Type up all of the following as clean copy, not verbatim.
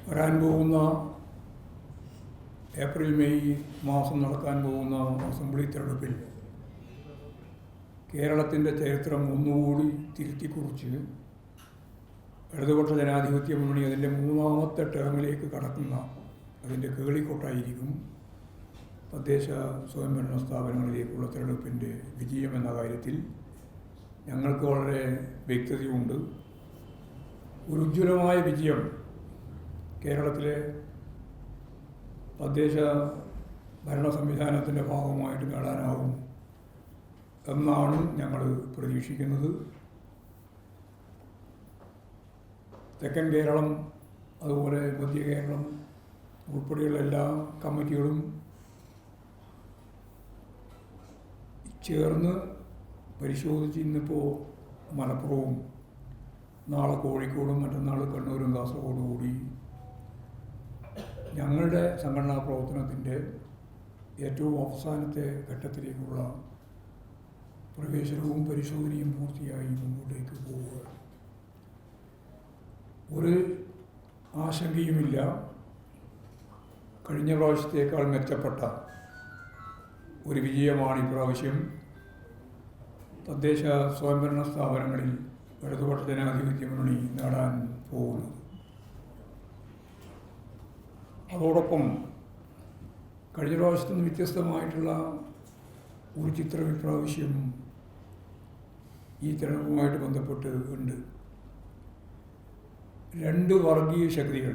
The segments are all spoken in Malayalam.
വരാൻ പോകുന്ന ഏപ്രിൽ മെയ് മാസം നടക്കാൻ പോകുന്ന അസംബ്ലി തെരഞ്ഞെടുപ്പിൽ കേരളത്തിൻ്റെ ചരിത്രം ഒന്നുകൂടി തിരുത്തിക്കുറിച്ച് ഇടതുപക്ഷ ജനാധിപത്യ മുന്നണി അതിൻ്റെ മൂന്നാമത്തെ ടേമിലേക്ക് കടക്കുന്ന അതിൻ്റെ കേളിക്കൊട്ടായിരിക്കും തദ്ദേശ സ്വയംഭരണ സ്ഥാപനങ്ങളിലേക്കുള്ള തെരഞ്ഞെടുപ്പിൻ്റെ വിജയം എന്ന കാര്യത്തിൽ ഞങ്ങൾക്ക് വളരെ വ്യക്തതയുണ്ട്. ഒരു ഉജ്ജ്വലമായ വിജയം കേരളത്തിലെ തദ്ദേശ ഭരണ സംവിധാനത്തിൻ്റെ ഭാഗമായിട്ട് നേടാനാവും എന്നാണ് ഞങ്ങൾ പ്രതീക്ഷിക്കുന്നത്. തെക്കൻ കേരളം അതുപോലെ മധ്യ കേരളം ഉൾപ്പെടെയുള്ള എല്ലാ കമ്മിറ്റികളും ചേർന്ന് പരിശോധിച്ച് ഇന്നിപ്പോൾ മലപ്പുറവും നാളെ കോഴിക്കോടും മറ്റന്നാൾ കണ്ണൂരും കാസർഗോഡും കൂടി ഞങ്ങളുടെ സംഘടനാ പ്രവർത്തനത്തിൻ്റെ ഏറ്റവും അവസാനത്തെ ഘട്ടത്തിലേക്കുള്ള പ്രവേശനവും പരിശോധനയും പൂർത്തിയായി മുന്നോട്ടേക്ക് പോവുകയാണ്. ഒരു ആശങ്കയുമില്ല, കഴിഞ്ഞ പ്രാവശ്യത്തേക്കാൾ മെച്ചപ്പെട്ട ഒരു വിജയമാണ് ഇപ്രാവശ്യം തദ്ദേശ സ്വയംഭരണ സ്ഥാപനങ്ങളിൽ ഇടതുപക്ഷ ജനാധിപത്യ മുന്നണി നേടാൻ പോകുന്നത്. അതോടൊപ്പം കഴിഞ്ഞ പ്രാവശ്യത്തിൽ നിന്ന് വ്യത്യസ്തമായിട്ടുള്ള ഒരു ചിത്രം ഇപ്രാവശ്യം ഈ തെരഞ്ഞെടുപ്പുമായിട്ട് ബന്ധപ്പെട്ട് ഉണ്ട്. രണ്ട് വർഗീയ ശക്തികൾ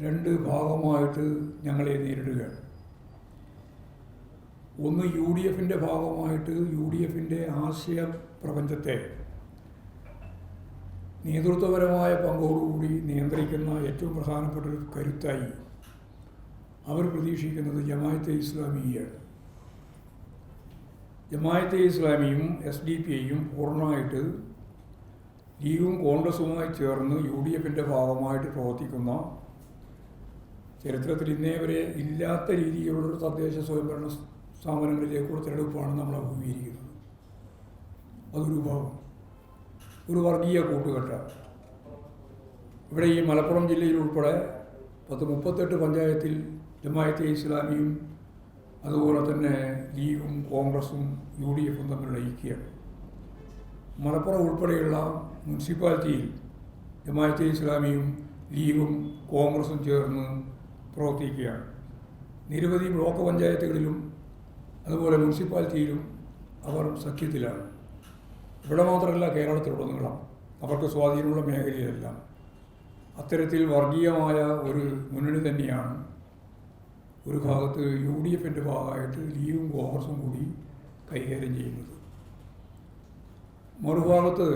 രണ്ട് ഭാഗമായിട്ട് ഞങ്ങളെ നേരിടുകയാണ്. ഒന്ന് UDFൻ്റെ ഭാഗമായിട്ട് UDFൻ്റെ ആശയ പ്രപഞ്ചത്തെ നേതൃത്വപരമായ പങ്കോടുകൂടി നിയന്ത്രിക്കുന്ന ഏറ്റവും പ്രധാനപ്പെട്ട ഒരു കരുത്തായി അവർ പ്രതീക്ഷിക്കുന്നത് ജമാഅത്തെ ഇസ്ലാമിയാണ്. ജമാഅത്തെ ഇസ്ലാമിയും SDPIയും പൂർണ്ണമായിട്ട് ലീഗും കോൺഗ്രസുമായി ചേർന്ന് UDFൻ്റെ ഭാഗമായിട്ട് പ്രവർത്തിക്കുന്ന ചരിത്രത്തിൽ ഇന്നേ വരെ ഇല്ലാത്ത രീതിയിലുള്ളൊരു തദ്ദേശ സ്വയംഭരണ സ്ഥാപനങ്ങളിലേക്കുള്ള തിരഞ്ഞെടുപ്പാണ് നമ്മൾ അഭിമുഖീകരിക്കുന്നത്. അതൊരു ഭാഗം, ഒരു വർഗീയ കൂട്ടുകെട്ട. ഇവിടെ ഈ മലപ്പുറം ജില്ലയിൽ ഉൾപ്പെടെ 38 പഞ്ചായത്തിൽ ജമാഅത്തെ ഇസ്ലാമിയും അതുപോലെ തന്നെ ലീഗും കോൺഗ്രസും UDFും തമ്മിലുള്ള ഐക്യമാണ്. മലപ്പുറം ഉൾപ്പെടെയുള്ള മുനിസിപ്പാലിറ്റിയിൽ ജമാഅത്തെ ഇസ്ലാമിയും ലീഗും കോൺഗ്രസും ചേർന്ന് പ്രവർത്തിക്കുകയാണ്. നിരവധി ബ്ലോക്ക് പഞ്ചായത്തുകളിലും അതുപോലെ മുനിസിപ്പാലിറ്റിയിലും അവർ സഖ്യത്തിലാണ്. ഇവിടെ മാത്രമല്ല, കേരളത്തിലുടനീളം അവർക്ക് സ്വാധീനമുള്ള മേഖലയിലെല്ലാം അത്തരത്തിൽ വർഗീയമായ ഒരു മുന്നണി തന്നെയാണ് ഒരു ഭാഗത്ത് UDFൻ്റെ ഭാഗമായിട്ട് ലീഗും കോൺഗ്രസും കൂടി കൈകാര്യം ചെയ്യുന്നത്. മറുഭാഗത്ത്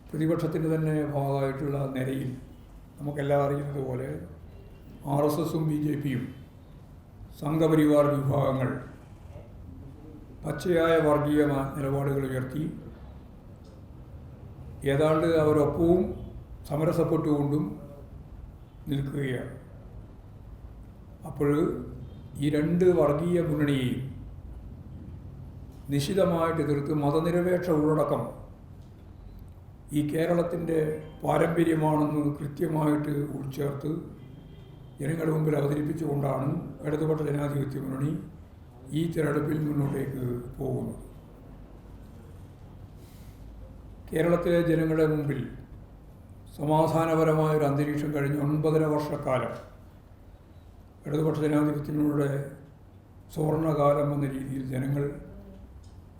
പ്രതിപക്ഷത്തിൻ്റെ തന്നെ ഭാഗമായിട്ടുള്ള നിരയിൽ നമുക്കെല്ലാം അറിയുന്നത് പോലെ RSSും BJPയും സംഘപരിവാർ വിഭാഗങ്ങൾ പച്ചയായ വർഗീയ നിലപാടുകൾ ഉയർത്തി ഏതാണ്ട് അവരൊപ്പവും സമരസപ്പെട്ടുകൊണ്ടും നിൽക്കുകയാണ്. അപ്പോൾ ഈ രണ്ട് വർഗീയ മുന്നണിയെയും നിശിതമായിട്ട് എതിർത്ത് മതനിരപേക്ഷ ഉള്ളടക്കം ഈ കേരളത്തിൻ്റെ പാരമ്പര്യമാണെന്ന് കൃത്യമായിട്ട് ഉൾച്ചേർത്ത് ജനങ്ങളുടെ മുമ്പിൽ അവതരിപ്പിച്ചുകൊണ്ടാണ് ഇടതുപക്ഷ ജനാധിപത്യ മുന്നണി ഈ തിരഞ്ഞെടുപ്പിൽ മുന്നോട്ടേക്ക് പോകുന്നത്. കേരളത്തിലെ ജനങ്ങളുടെ മുമ്പിൽ സമാധാനപരമായൊരു അന്തരീക്ഷം കഴിഞ്ഞ 9.5 വർഷക്കാലം ഇടതുപക്ഷ ജനാധിപത്യങ്ങളുടെ സുവർണകാലം എന്ന രീതിയിൽ ജനങ്ങൾ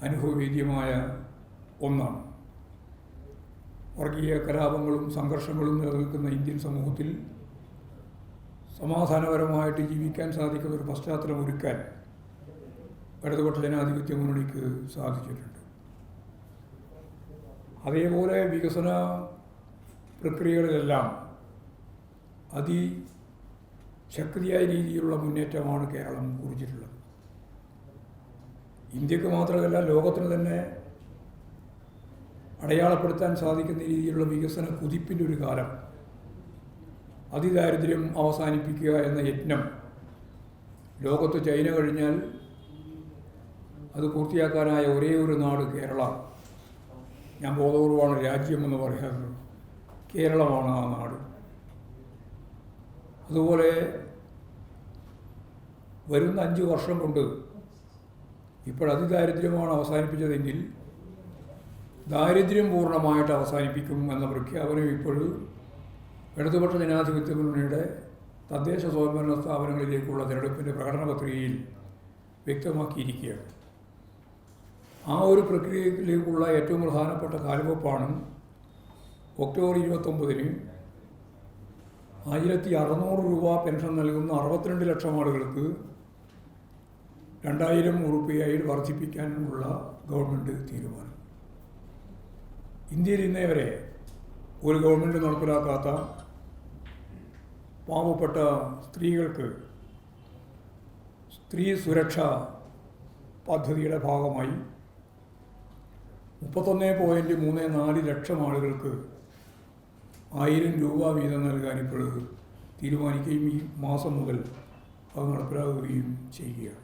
അനുഭവവേദ്യമായ ഒന്നാണ്. വർഗീയ കലാപങ്ങളും സംഘർഷങ്ങളും നിലനിൽക്കുന്ന ഇന്ത്യൻ സമൂഹത്തിൽ സമാധാനപരമായിട്ട് ജീവിക്കാൻ സാധിക്കുന്ന ഒരു പശ്ചാത്തലം ഒരുക്കാൻ ഇടതുപക്ഷ ജനാധിപത്യ മുന്നണിക്ക് സാധിച്ചിട്ടുണ്ട്. അതേപോലെ വികസന പ്രക്രിയകളിലെല്ലാം അതിശക്തിയായ രീതിയിലുള്ള മുന്നേറ്റമാണ് കേരളം കുറിച്ചിട്ടുള്ളത്. ഇന്ത്യക്ക് മാത്രമല്ല, ലോകത്തിന് തന്നെ അടയാളപ്പെടുത്താൻ സാധിക്കുന്ന രീതിയിലുള്ള വികസന കുതിപ്പിൻ്റെ ഒരു കാലം. അതിദാരിദ്ര്യം അവസാനിപ്പിക്കുക എന്ന യജ്ഞം ലോകത്ത് ചൈന കഴിഞ്ഞാൽ അത് പൂർത്തിയാക്കാനായ ഒരേ ഒരു നാട് കേരള. ഞാൻ ബോധപൂർവമാണ് രാജ്യമെന്ന് പറയാറുള്ളത്. കേരളമാണ് ആ നാട്. അതുപോലെ വരുന്ന 5 വർഷം കൊണ്ട് ഇപ്പോൾ അതിദാരിദ്ര്യമാണ് അവസാനിപ്പിച്ചതെങ്കിൽ ദാരിദ്ര്യം പൂർണ്ണമായിട്ട് അവസാനിപ്പിക്കും എന്ന പ്രഖ്യാപനം ഇപ്പോൾ ഇടതുപക്ഷ ജനാധിപത്യ മുന്നണിയുടെ തദ്ദേശ സ്വയംഭരണ സ്ഥാപനങ്ങളിലേക്കുള്ള തിരഞ്ഞെടുപ്പിൻ്റെ പ്രകടന പത്രികയിൽ വ്യക്തമാക്കിയിരിക്കുകയാണ്. ആ ഒരു പ്രക്രിയയിലേക്കുള്ള ഏറ്റവും പ്രധാനപ്പെട്ട കാൽവെപ്പാണ് ഒക്ടോബർ 29-ന് 1600 രൂപ പെൻഷൻ നൽകുന്ന 62 ലക്ഷം ആളുകൾക്ക് 2000 ഉറുപ്പികയിൽ വർദ്ധിപ്പിക്കാനുള്ള ഗവൺമെൻറ് തീരുമാനം. ഇന്ത്യയിൽ ഇന്നേ വരെ ഒരു ഗവൺമെൻറ് നടപ്പിലാക്കാത്ത പാവപ്പെട്ട സ്ത്രീകൾക്ക് സ്ത്രീ സുരക്ഷാ പദ്ധതിയുടെ ഭാഗമായി 31.34 ലക്ഷം ആളുകൾക്ക് 1000 രൂപ വീതം നൽകാൻ ഇപ്പോൾ തീരുമാനിക്കുകയും ഈ മാസം മുതൽ അത് നടപ്പിലാക്കുകയും ചെയ്യുകയാണ്.